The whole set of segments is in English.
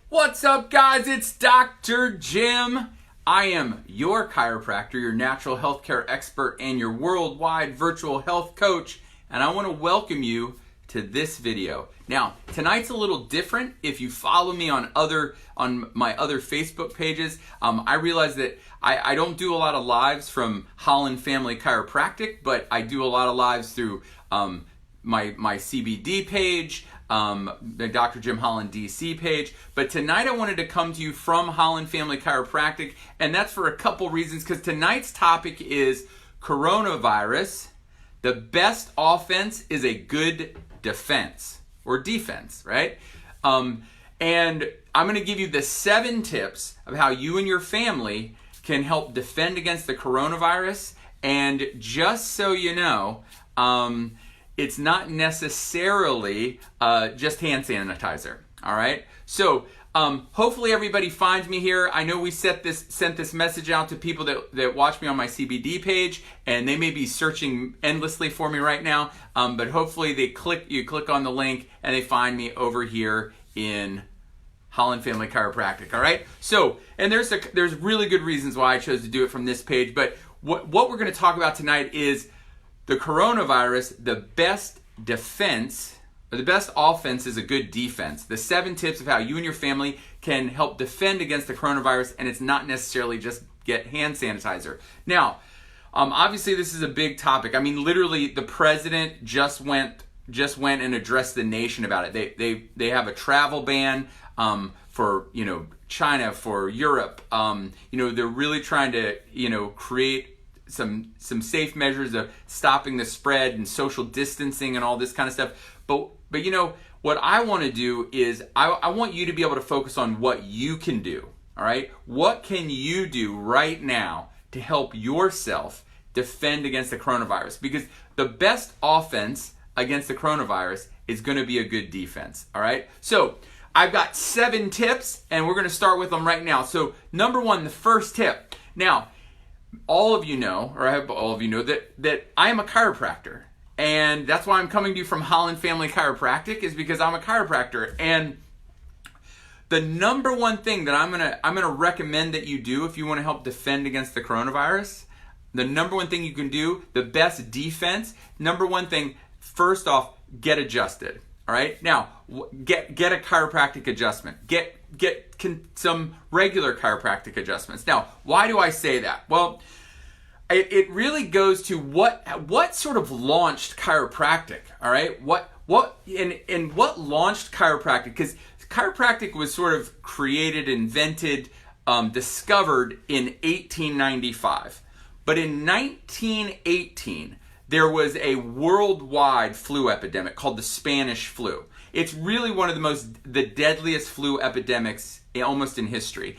What's up, guys? It's Dr. Jim. I am your chiropractor, your natural healthcare expert, and your worldwide virtual health coach, and I want to welcome you to this video. Now, tonight's a little different. If you follow me on my other Facebook pages, I realize that I don't do a lot of lives from Holland Family Chiropractic, but I do a lot of lives through my CBD page, the Dr. Jim Holland DC page. But tonight I wanted to come to you from Holland Family Chiropractic, and that's for a couple reasons, because tonight's topic is coronavirus. The best offense is a good defense, or defense, right? And I'm going to give you the 7 tips of how you and your family can help defend against the coronavirus. And just so you know, it's not necessarily just hand sanitizer, all right? So hopefully everybody finds me here. I know we sent this message out to people that watch me on my CBD page, and they may be searching endlessly for me right now, but hopefully you click on the link and they find me over here in Holland Family Chiropractic, all right? So, and there's really good reasons why I chose to do it from this page, but what we're going to talk about tonight is the coronavirus. The best defense, or the best offense, is a good defense. The 7 tips of how you and your family can help defend against the coronavirus, and it's not necessarily just get hand sanitizer. Now, obviously this is a big topic. I mean, literally the president just went and addressed the nation about it. They have a travel ban for China, for Europe. They're really trying to create some safe measures of stopping the spread and social distancing and all this kind of stuff. But what I want to do is I want you to be able to focus on what you can do. All right, what can you do right now to help yourself defend against the coronavirus? Because the best offense against the coronavirus is going to be a good defense. All right, so I've got 7 tips, and we're going to start with them right now. So number 1, the first tip. Now, all of you know, or I hope all of you know, that I am a chiropractor. And that's why I'm coming to you from Holland Family Chiropractic, is because I'm a chiropractor. And the number 1 thing that I'm gonna recommend that you do if you want to help defend against the coronavirus, the number 1 thing you can do, the best defense, number 1 thing, first off, get adjusted. All right. Now, get a chiropractic adjustment. Get some regular chiropractic adjustments. Now, why do I say that? Well, it really goes to what sort of launched chiropractic. All right. What launched chiropractic? Because chiropractic was sort of created, invented, discovered in 1895, but in 1918. There was a worldwide flu epidemic called the Spanish flu. It's really one of the deadliest flu epidemics almost in history.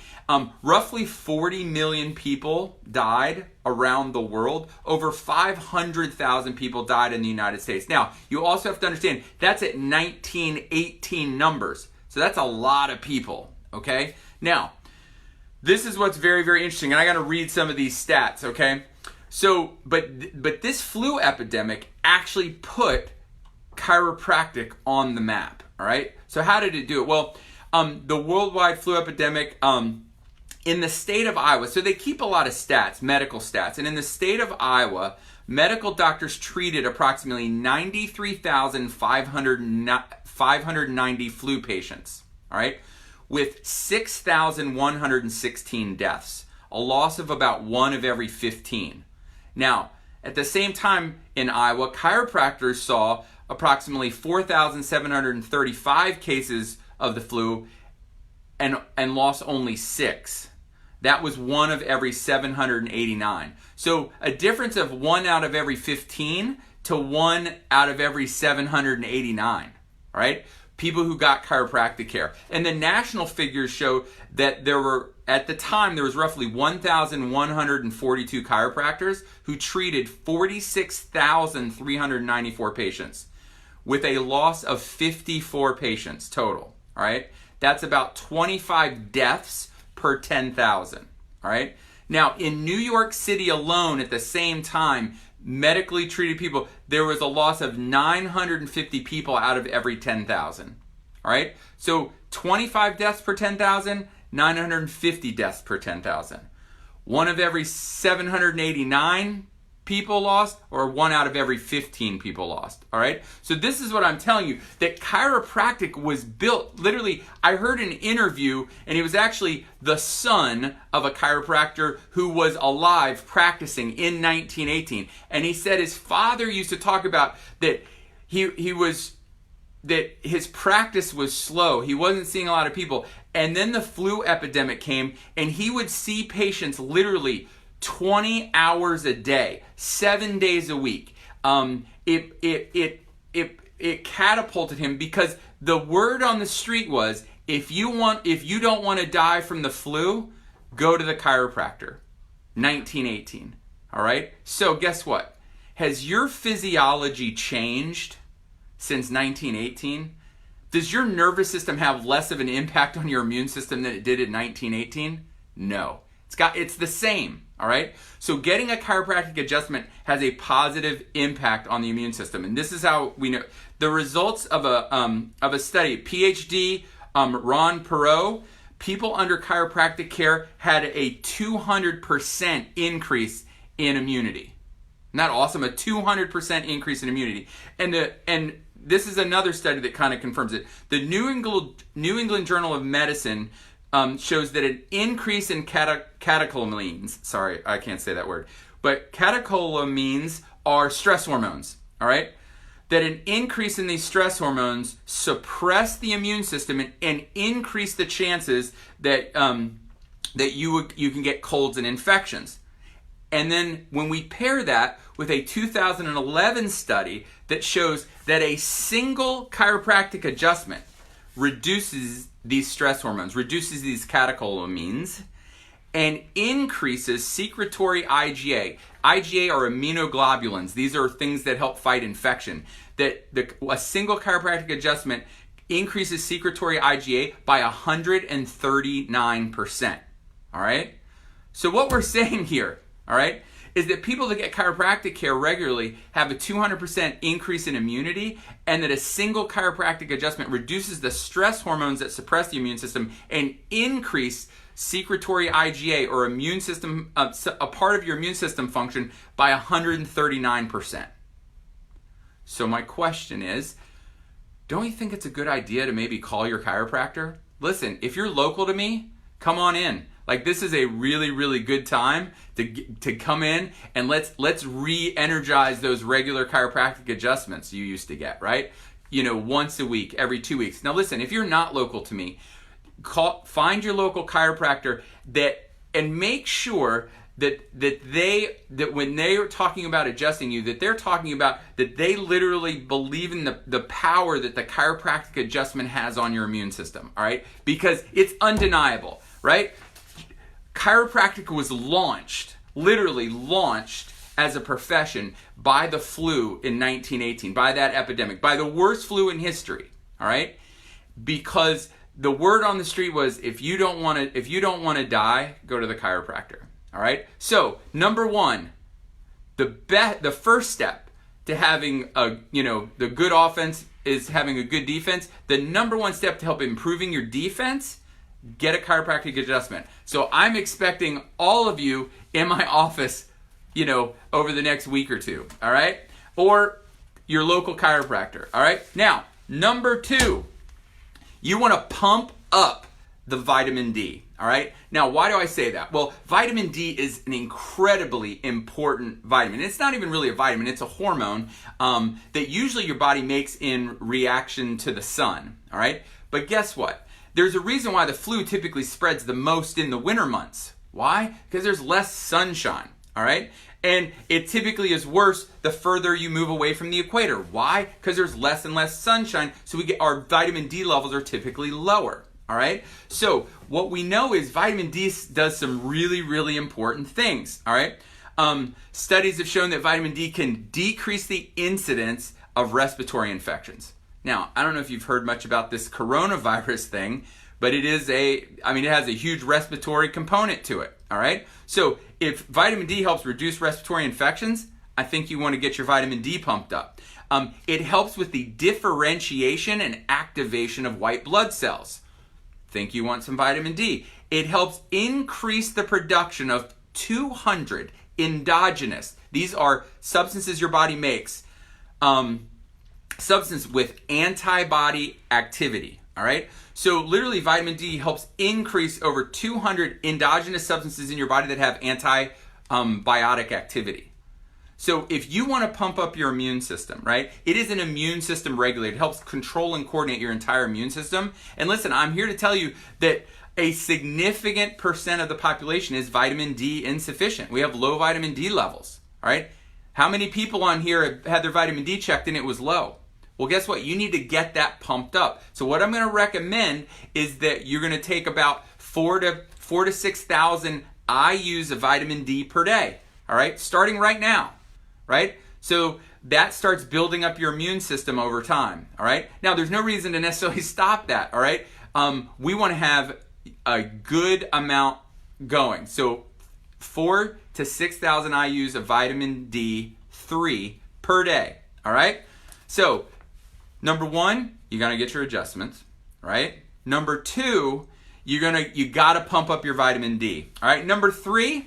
Roughly 40 million people died around the world. Over 500,000 people died in the United States. Now, you also have to understand, that's at 1918 numbers. So that's a lot of people, okay? Now, this is what's very, very interesting, and I got to read some of these stats, okay? So, but this flu epidemic actually put chiropractic on the map, all right? So how did it do it? Well, the worldwide flu epidemic in the state of Iowa, so they keep a lot of stats, medical stats, and in the state of Iowa, medical doctors treated approximately 93,590 flu patients, all right, with 6,116 deaths, a loss of about 1 of every 15. Now, at the same time in Iowa, chiropractors saw approximately 4,735 cases of the flu and lost only 6. That was 1 of every 789. So a difference of 1 out of every 15 to 1 out of every 789, all right? People who got chiropractic care. And the national figures show that at the time, there was roughly 1,142 chiropractors who treated 46,394 patients with a loss of 54 patients total, all right? That's about 25 deaths per 10,000, all right? Now, in New York City alone at the same time, medically treated people, there was a loss of 950 people out of every 10,000. All right? So 25 deaths per 10,000, 950 deaths per 10,000. 1 of every 789 people lost, or 1 out of every 15 people lost. All right? So this is what I'm telling you, that chiropractic was built, literally, I heard an interview, and he was actually the son of a chiropractor who was alive practicing in 1918. And he said his father used to talk about that that his practice was slow. He wasn't seeing a lot of people. And then the flu epidemic came, and he would see patients literally 20 hours a day, 7 days a week. It catapulted him, because the word on the street was, if you don't want to die from the flu, go to the chiropractor. 1918. All right? So guess what? Has your physiology changed since 1918? Does your nervous system have less of an impact on your immune system than it did in 1918? No. It's the same, all right? So getting a chiropractic adjustment has a positive impact on the immune system. And this is how we know. The results of a study, PhD Ron Perot, people under chiropractic care had a 200% increase in immunity. Isn't that awesome? A 200% increase in immunity. And this is another study that kind of confirms it. The New England Journal of Medicine shows that an increase in catecholamines, sorry, I can't say that word, but catecholamines are stress hormones, all right? That an increase in these stress hormones suppress the immune system and increase the chances that you can get colds and infections. And then when we pair that with a 2011 study that shows that a single chiropractic adjustment reduces these stress hormones, reduces these catecholamines, and increases secretory IgA. IgA are immunoglobulins. These are things that help fight infection. That a single chiropractic adjustment increases secretory IgA by 139%. All right? So what we're saying here, all right, is that people that get chiropractic care regularly have a 200% increase in immunity, and that a single chiropractic adjustment reduces the stress hormones that suppress the immune system and increase secretory IgA, or immune system, a part of your immune system function, by 139%. So my question is, don't you think it's a good idea to maybe call your chiropractor? Listen, if you're local to me, come on in. Like, this is a really, really good time to come in, and let's re-energize those regular chiropractic adjustments you used to get, right? You know, once a week, every 2 weeks. Now listen, if you're not local to me, find your local chiropractor and make sure that when they are talking about adjusting you, that they're talking about that they literally believe in the power that the chiropractic adjustment has on your immune system, all right? Because it's undeniable, right? Chiropractic was literally launched as a profession by the flu in 1918, by that epidemic, by the worst flu in history, all right? Because the word on the street was, if you don't want to die, go to the chiropractor, all right? So, number one, the first step to having the good offense is having a good defense. The number one step to help improving your defense, get a chiropractic adjustment. So I'm expecting all of you in my office, over the next week or two, all right? Or your local chiropractor, all right? Now, number two, you want to pump up the vitamin D, all right? Now, why do I say that? Well, vitamin D is an incredibly important vitamin. It's not even really a vitamin, it's a hormone that usually your body makes in reaction to the sun, all right? But guess what? There's a reason why the flu typically spreads the most in the winter months. Why? Because there's less sunshine, all right? And it typically is worse the further you move away from the equator. Why? Because there's less and less sunshine, so our vitamin D levels are typically lower, all right? So what we know is vitamin D does some really, really important things, all right? Studies have shown that vitamin D can decrease the incidence of respiratory infections. Now, I don't know if you've heard much about this coronavirus thing, but it has a huge respiratory component to it, all right? So if vitamin D helps reduce respiratory infections, I think you want to get your vitamin D pumped up. It helps with the differentiation and activation of white blood cells. think you want some vitamin D. It helps increase the production of 200 endogenous. These are substances your body makes, substance with antibody activity. All right. So literally vitamin D helps increase over 200 endogenous substances in your body that have antibiotic activity. So if you want to pump up your immune system, right, it is an immune system regulator. It helps control and coordinate your entire immune system. And listen, I'm here to tell you that a significant percent of the population is vitamin D insufficient. We have low vitamin D levels, all right? How many people on here had their vitamin D checked and it was low? Well, guess what? You need to get that pumped up. So what I'm going to recommend is that you're going to take about 4,000 to 6,000 IUs of vitamin D per day, all right? Starting right now. Right? So that starts building up your immune system over time. All right? Now, there's no reason to necessarily stop that. All right? We want to have a good amount going. So 4,000 to 6,000 IUs of vitamin D3 per day. All right? So number one, you got to get your adjustments. Right? Number two, you got to pump up your vitamin D. All right? Number three,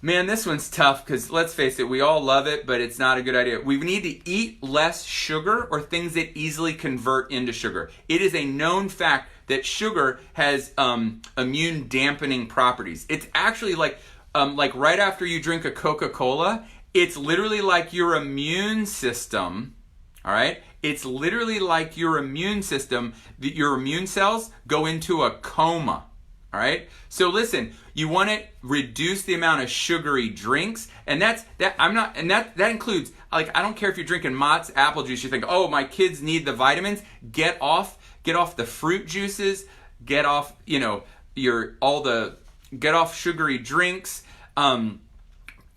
man, this one's tough because let's face it, we all love it, but it's not a good idea. We need to eat less sugar or things that easily convert into sugar. It is a known fact that sugar has immune dampening properties. It's actually like right after you drink a Coca-Cola, it's literally like your immune system, all right? It's literally like your immune system, your immune cells go into a coma. All right. So listen, you want to reduce the amount of sugary drinks, and that includes, like, I don't care if you're drinking Mott's apple juice. You think, oh, my kids need the vitamins. Get off the fruit juices. Get off, get off sugary drinks. Don't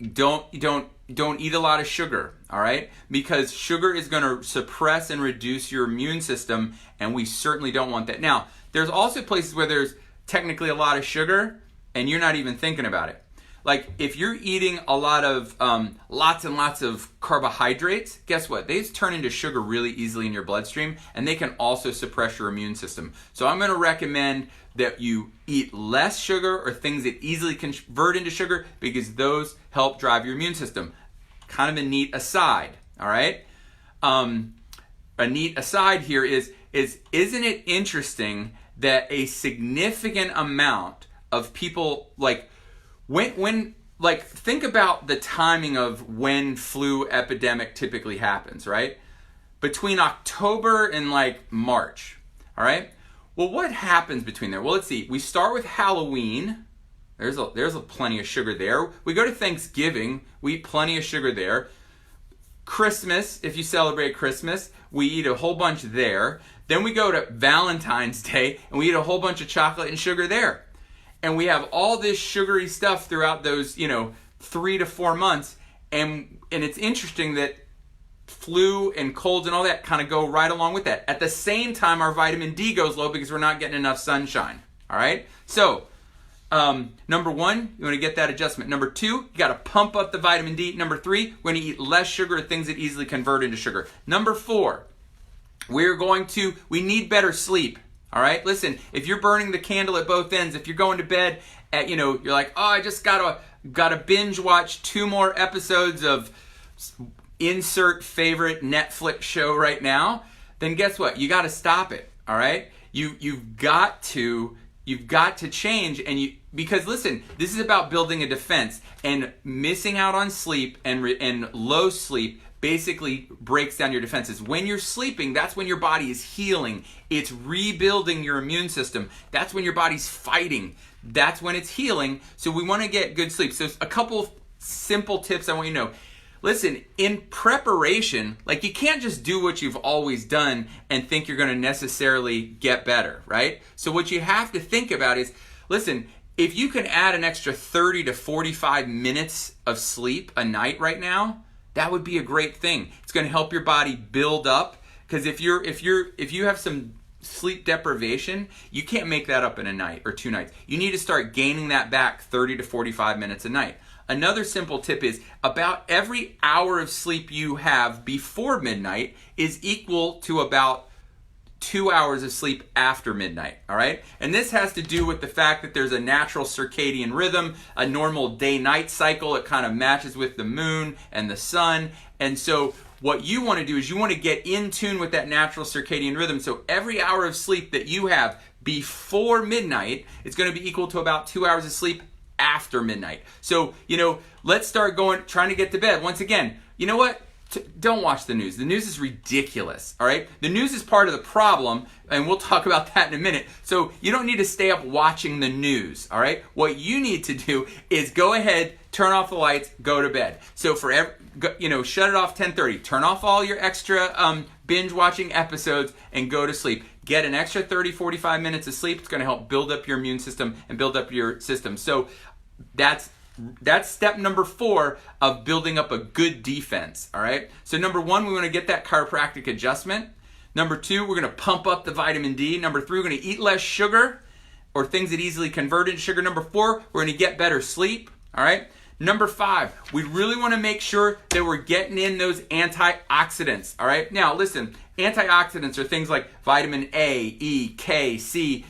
eat a lot of sugar. All right, because sugar is going to suppress and reduce your immune system, and we certainly don't want that. Now, there's also places where there's technically a lot of sugar and you're not even thinking about it. Like if you're eating a lot of lots and lots of carbohydrates, guess what? They turn into sugar really easily in your bloodstream, and they can also suppress your immune system. So I'm going to recommend that you eat less sugar or things that easily convert into sugar, because those help drive your immune system. Kind of a neat aside, all right? A neat aside here is isn't it interesting that a significant amount of people, think about the timing of when flu epidemic typically happens, right? Between October and March, all right? Well, what happens between there? Well, let's see. We start with Halloween. There's plenty of sugar there. We go to Thanksgiving. We eat plenty of sugar there. Christmas, if you celebrate Christmas, we eat a whole bunch there. Then we go to Valentine's Day and we eat a whole bunch of chocolate and sugar there. And we have all this sugary stuff throughout those, 3 to 4 months. And it's interesting that flu and colds and all that kind of go right along with that. At the same time, our vitamin D goes low because we're not getting enough sunshine. All right? So, number one, you want to get that adjustment. Number two, you got to pump up the vitamin D. Number three, we're going to eat less sugar or things that easily convert into sugar. Number four, we need better sleep. All right? Listen, if you're burning the candle at both ends, if you're going to bed at, you're like, oh, I just got to binge watch 2 more episodes of insert favorite Netflix show right now, then guess what? You got to stop it. All right? You've got to change, because listen, this is about building a defense, and missing out on sleep and low sleep basically breaks down your defenses. When you're sleeping, that's when your body is healing. It's rebuilding your immune system. That's when your body's fighting. That's when it's healing. So we want to get good sleep. So a couple of simple tips I want you to know. Listen, in preparation, you can't just do what you've always done and think you're going to necessarily get better, right? So what you have to think about is, listen, if you can add an extra 30 to 45 minutes of sleep a night right now, that would be a great thing. It's going to help your body build up, because if you have some sleep deprivation, you can't make that up in a night or 2 nights. You need to start gaining that back 30 to 45 minutes a night. Another simple tip is about every hour of sleep you have before midnight is equal to about 2 hours of sleep after midnight, all right? And this has to do with the fact that there's a natural circadian rhythm, a normal day-night cycle. It kind of matches with the moon and the sun. And so what you want to do is you want to get in tune with that natural circadian rhythm. So every hour of sleep that you have before midnight is going to be equal to about 2 hours of sleep after midnight. So, let's start trying to get to bed. Once again, you know what? Don't watch the news. The news is ridiculous, all right? The news is part of the problem, and we'll talk about that in a minute. So you don't need to stay up watching the news, all right? What you need to do is go ahead, turn off the lights, go to bed. So shut it off 10:30. Turn off all your extra binge watching episodes and go to sleep. Get an extra 30, 45 minutes of sleep. It's going to help build up your immune system and build up your system. So that's step number 4 of building up a good defense, all right? So number 1, we want to get that chiropractic adjustment. Number 2, we're going to pump up the vitamin D. Number 3, we're going to eat less sugar or things that easily convert into sugar. Number 4, we're going to get better sleep, all right? Number 5, we really want to make sure that we're getting in those antioxidants, all right? Now, listen, antioxidants are things like vitamin A, E, K, C,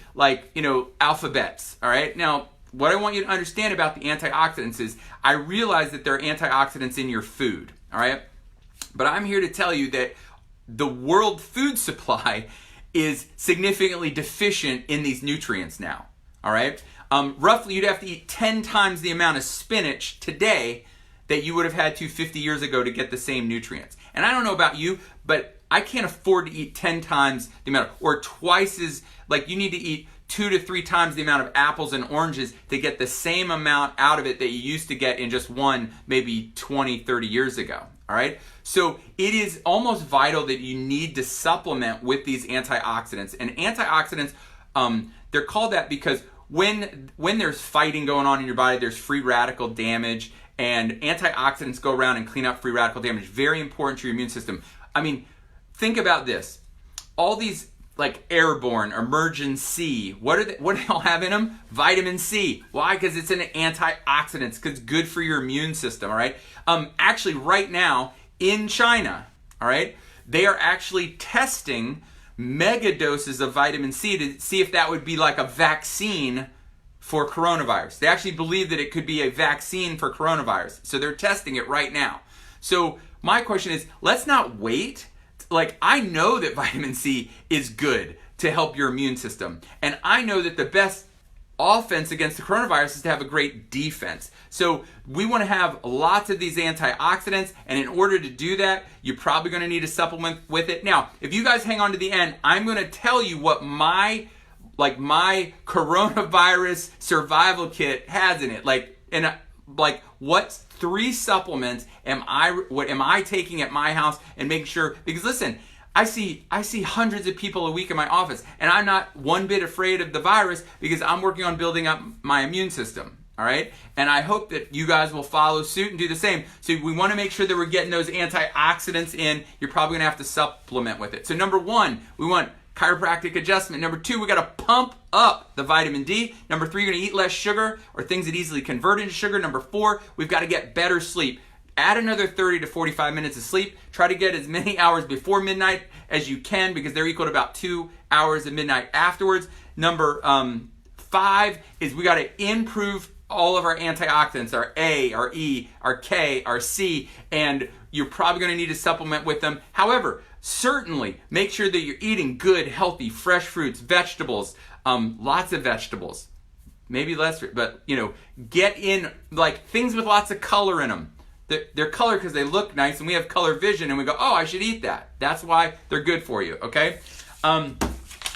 alphabets, all right? Now, what I want you to understand about the antioxidants is I realize that there are antioxidants in your food, all right? But I'm here to tell you that the world food supply is significantly deficient in these nutrients now, all right? Roughly, you'd have to eat 10 times the amount of spinach today that you would have had to 50 years ago to get the same nutrients. And I don't know about you, but I can't afford to eat 10 times the amount, or twice as, you need to eat 2 to 3 times the amount of apples and oranges to get the same amount out of it that you used to get in just one, maybe 20, 30 years ago, all right? So it is almost vital that you need to supplement with these antioxidants. And antioxidants, they're called that because when there's fighting going on in your body, there's free radical damage, and antioxidants go around and clean up free radical damage. Very important to your immune system. I mean, think about this. All these airborne, emergency, what do they all have in them? Vitamin C. Why? Because it's an antioxidant. Because it's good for your immune system, all right? Actually, right now, in China, all right, they are actually testing mega doses of vitamin C to see if that would be like a vaccine for coronavirus. They actually believe that it could be a vaccine for coronavirus. So they're testing it right now. So my question is, let's not wait. I know that vitamin C is good to help your immune system. And I know that the best offense against the coronavirus is to have a great defense. So we want to have lots of these antioxidants. And in order to do that, you're probably going to need a supplement with it. Now, if you guys hang on to the end, I'm going to tell you what my coronavirus survival kit has in it. What 3 supplements am I taking at my house and making sure, because listen, I see hundreds of people a week in my office, and I'm not one bit afraid of the virus because I'm working on building up my immune system, all right? And I hope that you guys will follow suit and do the same. So we want to make sure that we're getting those antioxidants in. You're probably going to have to supplement with it. So number 1, we want chiropractic adjustment. Number 2, we got to pump up the vitamin D. Number 3, you're going to eat less sugar or things that easily convert into sugar. Number 4, we've got to get better sleep. Add another 30 to 45 minutes of sleep. Try to get as many hours before midnight as you can because they're equal to about 2 hours of midnight afterwards. Number 5 is we got to improve all of our antioxidants, our A, our E, our K, our C, and you're probably going to need to supplement with them. However, certainly make sure that you're eating good, healthy, fresh fruits, vegetables, lots of vegetables, maybe less, but get in things with lots of color in them. They're colored because they look nice, and we have color vision, and we go, oh, I should eat that. That's why they're good for you, okay?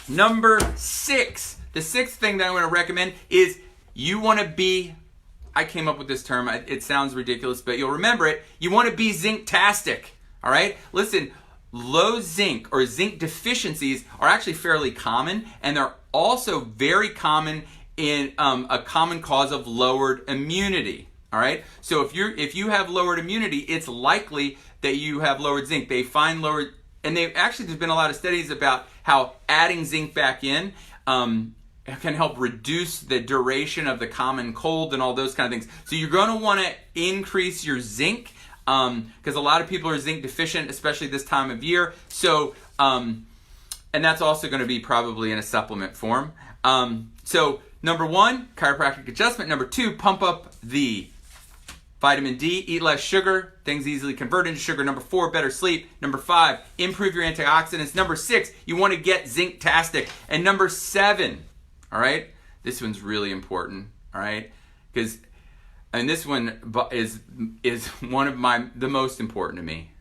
Number 6, the 6th thing that I want to recommend is you want to be, I came up with this term, it sounds ridiculous, but you'll remember it. You want to be zinc-tastic, all right? Listen, low zinc or zinc deficiencies are actually fairly common, and they're also very common in a common cause of lowered immunity. All right. So if you have lowered immunity, it's likely that you have lowered zinc. They find lowered, and there's been a lot of studies about how adding zinc back in can help reduce the duration of the common cold and all those kind of things. So you're going to want to increase your zinc because a lot of people are zinc deficient, especially this time of year. So And that's also going to be probably in a supplement form. So number 1, chiropractic adjustment. Number 2, pump up the vitamin D, eat less sugar, things easily convert into sugar. Number 4, better sleep. Number 5, improve your antioxidants. Number 6, you want to get zinc-tastic. And number 7, all right, this one's really important, all right, and this one is one of the most important to me.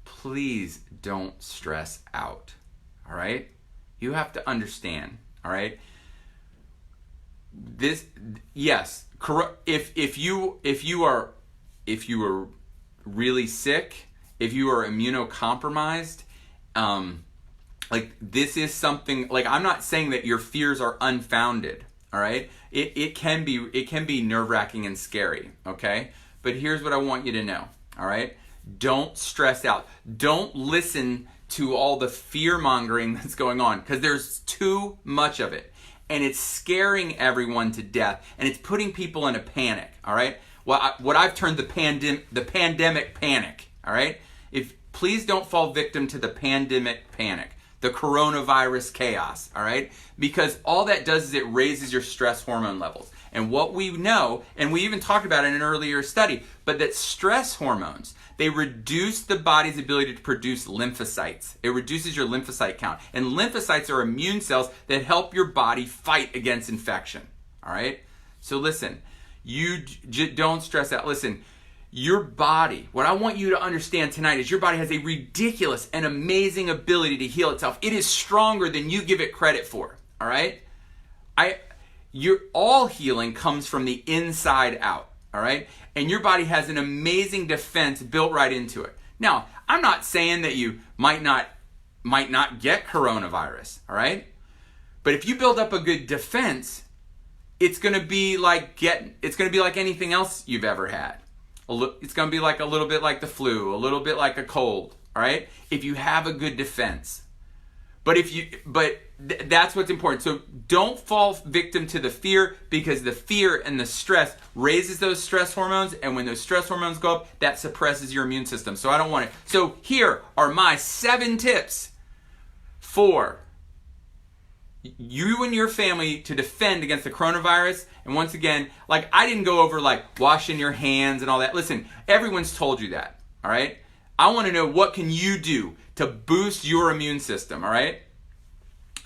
Please don't stress out, all right? You have to understand, all right? Yes, if you are really sick, if you are immunocompromised, like this is something, like I'm not saying that your fears are unfounded, all right? It can be nerve-wracking and scary, okay? But here's what I want you to know, all right? Don't stress out. Don't listen to all the fear-mongering that's going on, because there's too much of it. And it's scaring everyone to death, and it's putting people in a panic, all right? What I've termed the pandemic panic, all right? Please don't fall victim to the pandemic panic, the coronavirus chaos, all right? Because all that does is it raises your stress hormone levels. And what we know, and we even talked about it in an earlier study, but that stress hormones, they reduce the body's ability to produce lymphocytes. It reduces your lymphocyte count. And lymphocytes are immune cells that help your body fight against infection. All right? So listen, you don't stress out. Listen, your body, what I want you to understand tonight is your body has a ridiculous and amazing ability to heal itself. It is stronger than you give it credit for. All right? All healing comes from the inside out. All right? And your body has an amazing defense built right into it. Now, I'm not saying that you might not get coronavirus, all right? But if you build up a good defense, it's going to be like anything else you've ever had. It's going to be like a little bit like the flu, a little bit like a cold, all right? If you have a good defense. But that's what's important. So don't fall victim to the fear, because the fear and the stress raises those stress hormones, and when those stress hormones go up, that suppresses your immune system. So I don't want it. So here are my 7 tips for you and your family to defend against the coronavirus. And once again, like I didn't go over like washing your hands and all that. Listen, everyone's told you that, all right? I want to know, what can you do to boost your immune system, all right?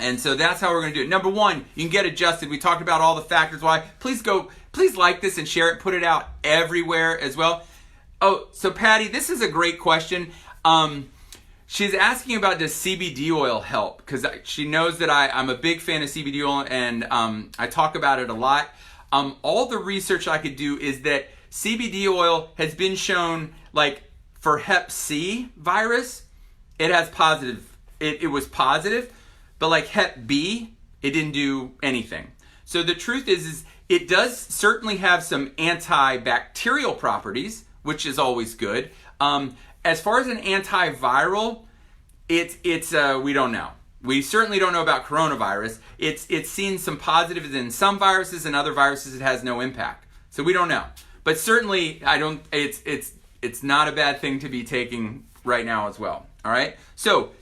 And so that's how we're going to do it. Number 1, you can get adjusted. We talked about all the factors why. Please like this and share it. Put it out everywhere as well. Oh, so Patty, this is a great question. She's asking about, does CBD oil help? Because she knows that I'm a big fan of CBD oil, and I talk about it a lot. All the research I could do is that CBD oil has been shown, like for Hep C virus, it has positive. It was positive, but like Hep B, it didn't do anything. So the truth is it does certainly have some antibacterial properties, which is always good. As far as an antiviral, it's we don't know. We certainly don't know about coronavirus. It's seen some positives in some viruses, and other viruses it has no impact. So we don't know. But certainly it's not a bad thing to be taking right now as well. All right? So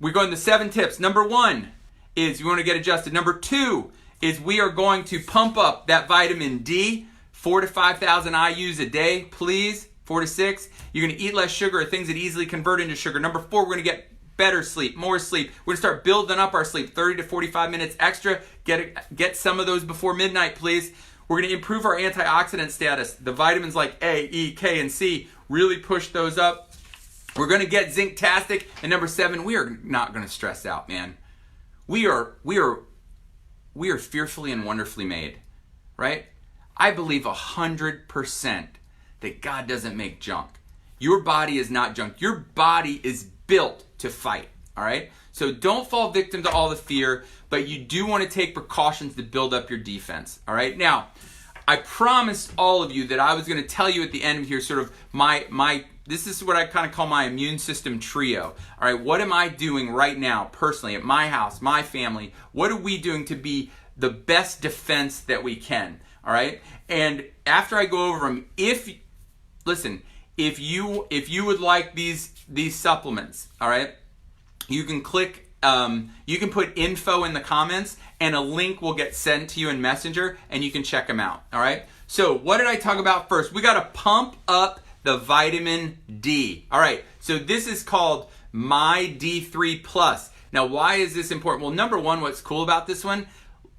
we're going to 7 tips. Number 1 is you want to get adjusted. Number 2 is we are going to pump up that vitamin D, 4,000 to 5,000 IUs a day, please. 4 to 6. You're going to eat less sugar, or things that easily convert into sugar. Number 4, we're going to get better sleep, more sleep. We're going to start building up our sleep, 30 to 45 minutes extra. Get some of those before midnight, please. We're going to improve our antioxidant status. The vitamins like A, E, K, and C really push those up. We're going to get zinc-tastic. And number 7, we are not going to stress out, man. We are fearfully and wonderfully made, right? I believe 100% that God doesn't make junk. Your body is not junk. Your body is built to fight, all right? So don't fall victim to all the fear, but you do want to take precautions to build up your defense, all right? Now, I promised all of you that I was going to tell you at the end here sort of this is what I kind of call my immune system trio, all right? What am I doing right now personally at my house, my family? What are we doing to be the best defense that we can, all right? And after I go over them, if you would like these supplements, all right, you can click You can put info in the comments and a link will get sent to you in Messenger and you can check them out. All right. So what did I talk about first? We got to pump up the vitamin D. All right. So this is called My D3 Plus. Now, why is this important? Well, number one, what's cool about this one?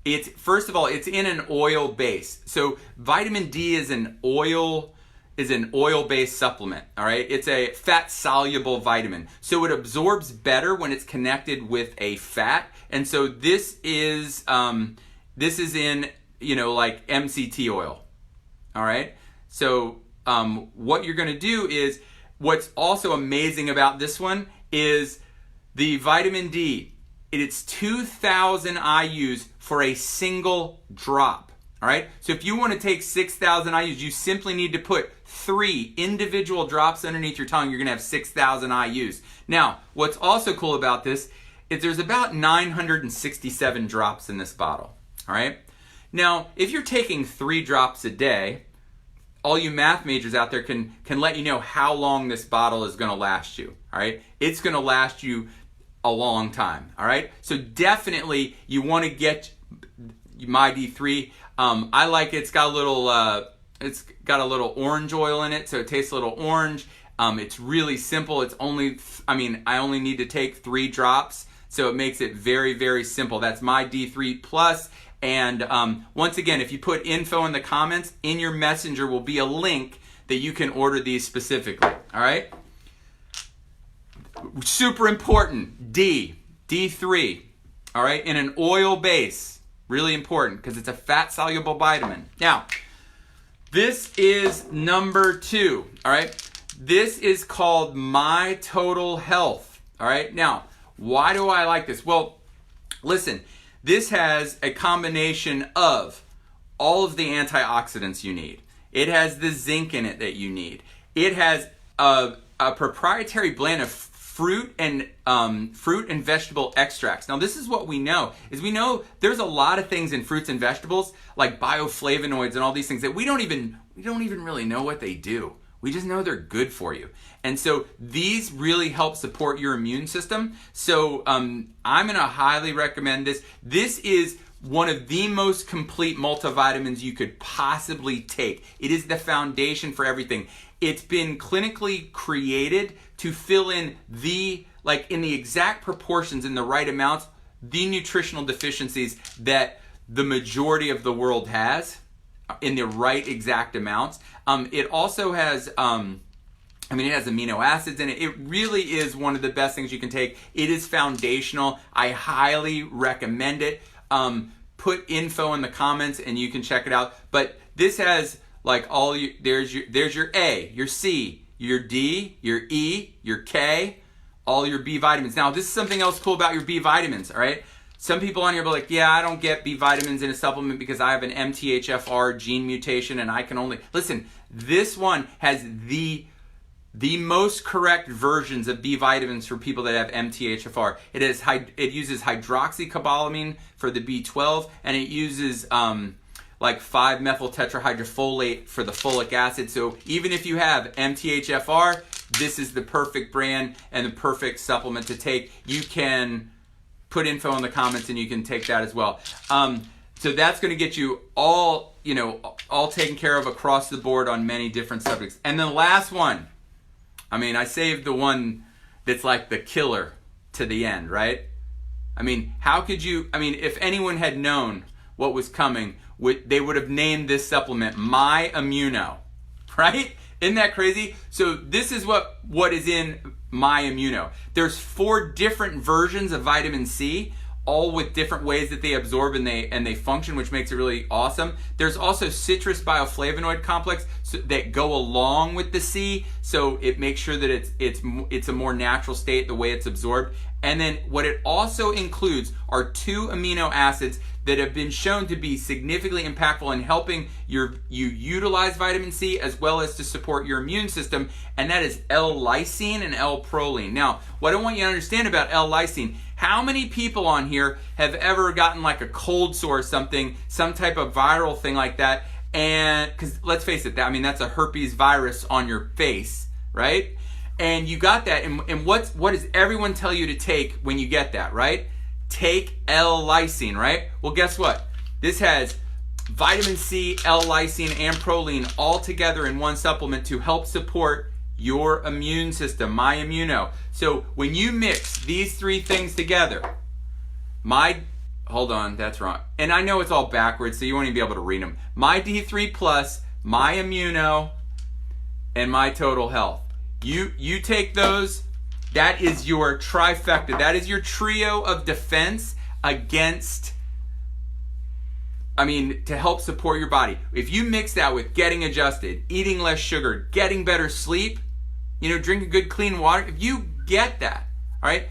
It's, first of all, it's in an oil base. So vitamin D is an oil-based supplement, all right? It's a fat-soluble vitamin. So it absorbs better when it's connected with a fat. And so this is in, like MCT oil, all right? So what you're gonna do is, what's also amazing about this one is the vitamin D. It's 2,000 IUs for a single drop. All right. So if you want to take 6,000 IUs, you simply need to put 3 individual drops underneath your tongue. You're going to have 6,000 IUs. Now, what's also cool about this is there's about 967 drops in this bottle. All right. Now, if you're taking 3 drops a day, all you math majors out there can let you know how long this bottle is going to last you. All right. It's going to last you a long time. All right. So definitely you want to get My D3. I like it. It's got a little orange oil in it, so it tastes a little orange. It's really simple. It's only, I only need to take 3 drops, so it makes it very, very simple. That's My D3 Plus. And once again, if you put info in the comments, in your messenger will be a link that you can order these specifically. All right. Super important. D3. All right, in an oil base. Really important because it's a fat-soluble vitamin. Now, this is number 2, all right? This is called My Total Health, all right? Now, why do I like this? Well, listen, this has a combination of all of the antioxidants you need. It has the zinc in it that you need. It has a proprietary blend of fruit and vegetable extracts. Now, this is what we know, is we know there's a lot of things in fruits and vegetables, like bioflavonoids and all these things that we don't even really know what they do. We just know they're good for you. And so these really help support your immune system. So I'm gonna highly recommend this. This is one of the most complete multivitamins you could possibly take. It is the foundation for everything. It's been clinically created to fill in in the exact proportions, in the right amounts, the nutritional deficiencies that the majority of the world has in the right exact amounts. It also has, it has amino acids in it. It really is one of the best things you can take. It is foundational. I highly recommend it. Put info in the comments and you can check it out. But this has there's your A, your C, your D, your E, your K, all your B vitamins. Now, this is something else cool about your B vitamins, all right? Some people on here will be like, yeah, I don't get B vitamins in a supplement because I have an MTHFR gene mutation and I can only... Listen, this one has the most correct versions of B vitamins for people that have MTHFR. It uses hydroxycobalamin for the B12 and it uses 5-methyltetrahydrofolate for the folic acid. So even if you have MTHFR, this is the perfect brand and the perfect supplement to take. You can put info in the comments and you can take that as well. So that's going to get you all taken care of across the board on many different subjects. And then the last one, I saved the one that's like the killer to the end, right? How could you, if anyone had known what was coming, they would have named this supplement My Immuno, right? Isn't that crazy? So this is what is in My Immuno. There's 4 different versions of vitamin C, all with different ways that they absorb and they function, which makes it really awesome. There's also citrus bioflavonoid complex that go along with the C, so it makes sure that it's a more natural state the way it's absorbed. And then what it also includes are 2 amino acids that have been shown to be significantly impactful in helping you utilize vitamin C as well as to support your immune system, and that is L-lysine and L-proline. Now, what I want you to understand about L-lysine, how many people on here have ever gotten like a cold sore or something, some type of viral thing like that, and because let's face it, that's a herpes virus on your face, right? And you got that. And what does everyone tell you to take when you get that, right? Take L-lysine, right? Well, guess what? This has vitamin C, L-lysine, and proline all together in one supplement to help support your immune system, MyImmuno. So when you mix these three things together, hold on, that's wrong. And I know it's all backwards, so you won't even be able to read them. My D3 Plus, MyImmuno, and My Total Health. You take those, that is your trifecta. That is your trio of defense against, to help support your body. If you mix that with getting adjusted, eating less sugar, getting better sleep, drinking good clean water, if you get that, all right?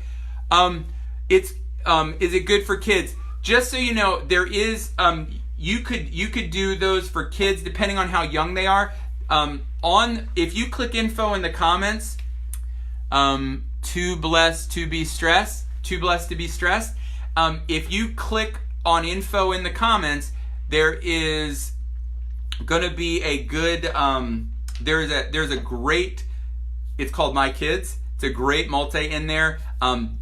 Is it good for kids? Just so you know, there is, you could do those for kids depending on how young they are. If you click info in the comments, too blessed to be stressed. If you click on info in the comments, there is going to be a good, there's a great, it's called My Kids. It's a great multi in there.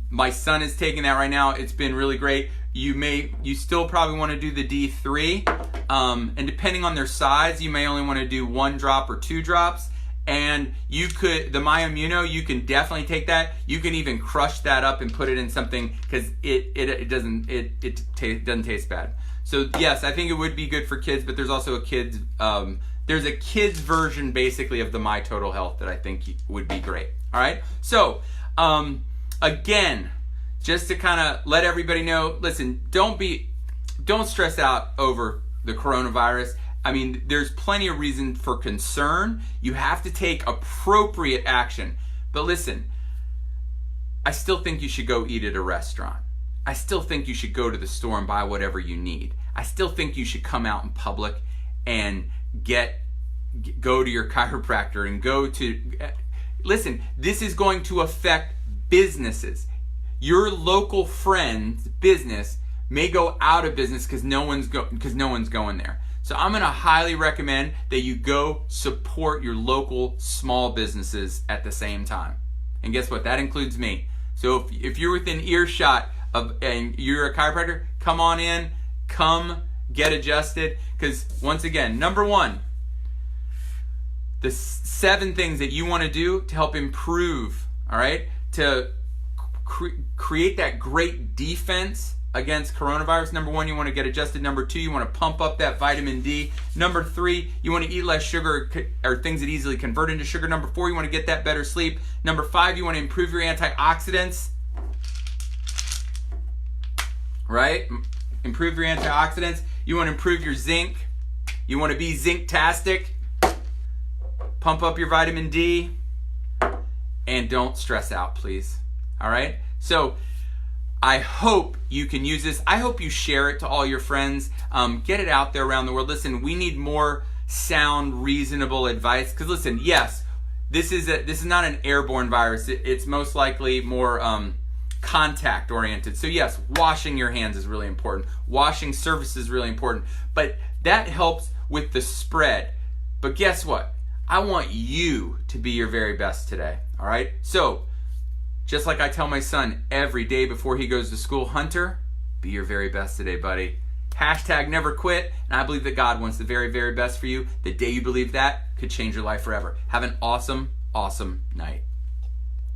My son is taking that right now. It's been really great. You still probably want to do the D3, and depending on their size, you may only want to do 1 drop or 2 drops. And the MyImmuno, you can definitely take that. You can even crush that up and put it in something, because it doesn't taste bad. So yes, I think it would be good for kids, but there's also a kids version basically of the My Total Health that I think would be great. All right. So again, just to kind of let everybody know, listen, don't stress out over the coronavirus. There's plenty of reason for concern. You have to take appropriate action. But listen, I still think you should go eat at a restaurant. I still think you should go to the store and buy whatever you need. I still think you should come out in public and go to your chiropractor and listen, this is going to affect businesses. Your local friend's business may go out of business because no one's going there. So I'm going to highly recommend that you go support your local small businesses at the same time. And guess what? That includes me. So if you're within earshot and you're a chiropractor, come on in, come get adjusted. Because once again, number one, the 7 things that you want to do to help improve, all right, to create that great defense against coronavirus. Number 1, you want to get adjusted. Number 2, you want to pump up that vitamin D. Number 3, you want to eat less sugar or things that easily convert into sugar. Number 4, you want to get that better sleep. Number 5, you want to improve your antioxidants. Right? Improve your antioxidants. You want to improve your zinc. You want to be zinc-tastic. Pump up your vitamin D. And don't stress out, please. All right? So I hope you can use this. I hope you share it to all your friends. Get it out there around the world. Listen, we need more sound, reasonable advice. Because listen, yes, this is not an airborne virus. It's most likely more contact oriented. So yes, washing your hands is really important. Washing surfaces is really important. But that helps with the spread. But guess what? I want you to be your very best today. All right? So just like I tell my son every day before he goes to school, Hunter, be your very best today, buddy. Hashtag never quit. And I believe that God wants the very, very best for you. The day you believe that could change your life forever. Have an awesome, awesome night.